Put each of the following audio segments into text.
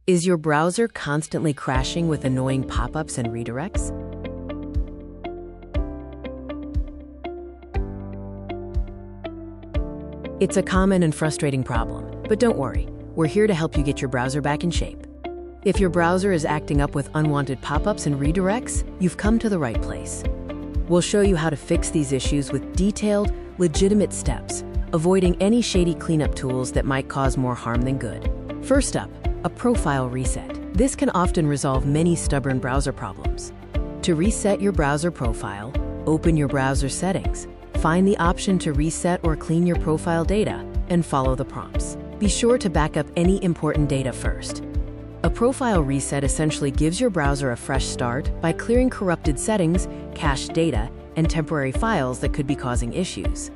Is your browser constantly crashing with annoying pop-ups and redirects? It's a common and frustrating problem, but don't worry, we're here to help you get your browser back in shape. If your browser is acting up with unwanted pop-ups and redirects, you've come to the right place. We'll show you how to fix these issues with detailed, legitimate steps, avoiding any shady cleanup tools that might cause more harm than good. First up, a profile reset. This can often resolve many stubborn browser problems. To reset your browser profile, open your browser settings, find the option to reset or clean your profile data, and follow the prompts. Be sure to back up any important data first. A profile reset essentially gives your browser a fresh start by clearing corrupted settings, cached data, and temporary files that could be causing issues.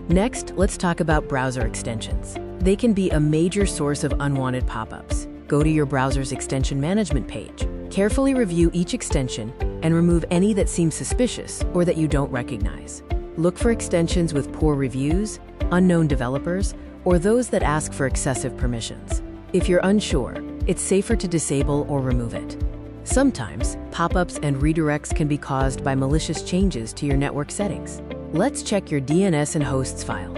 Next, let's talk about browser extensions. They can be a major source of unwanted pop-ups. Go to your browser's extension management page. Carefully review each extension and remove any that seem suspicious or that you don't recognize. Look for extensions with poor reviews, unknown developers, or those that ask for excessive permissions. If you're unsure, it's safer to disable or remove it. Sometimes, pop-ups and redirects can be caused by malicious changes to your network settings. Let's check your DNS and hosts file.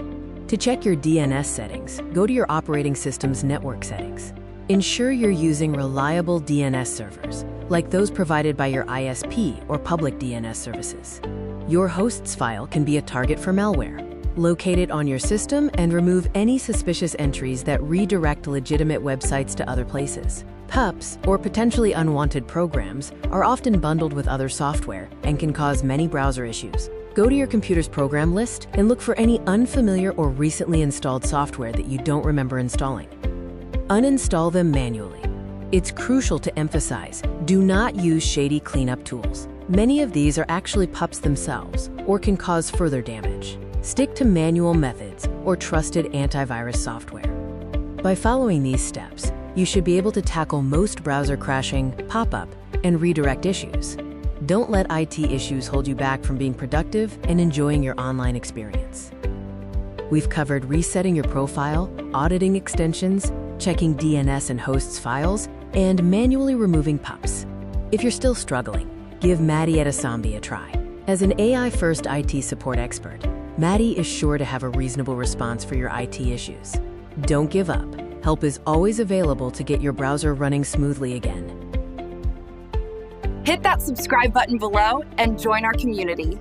To check your DNS settings, go to your operating system's network settings. Ensure you're using reliable DNS servers, like those provided by your ISP or public DNS services. Your hosts file can be a target for malware. Locate it on your system and remove any suspicious entries that redirect legitimate websites to other places. PUPs, or potentially unwanted programs, are often bundled with other software and can cause many browser issues. Go to your computer's program list and look for any unfamiliar or recently installed software that you don't remember installing. Uninstall them manually. It's crucial to emphasize, do not use shady cleanup tools. Many of these are actually PUPs themselves or can cause further damage. Stick to manual methods or trusted antivirus software. By following these steps, you should be able to tackle most browser crashing, pop-up, and redirect issues. Don't let IT issues hold you back from being productive and enjoying your online experience. We've covered resetting your profile, auditing extensions, checking DNS and hosts files, and manually removing PUPs. If you're still struggling, give Maddie at Asambe a try. As an AI-first IT support expert, Maddie is sure to have a reasonable response for your IT issues. Don't give up. Help is always available to get your browser running smoothly again. Hit that subscribe button below and join our community.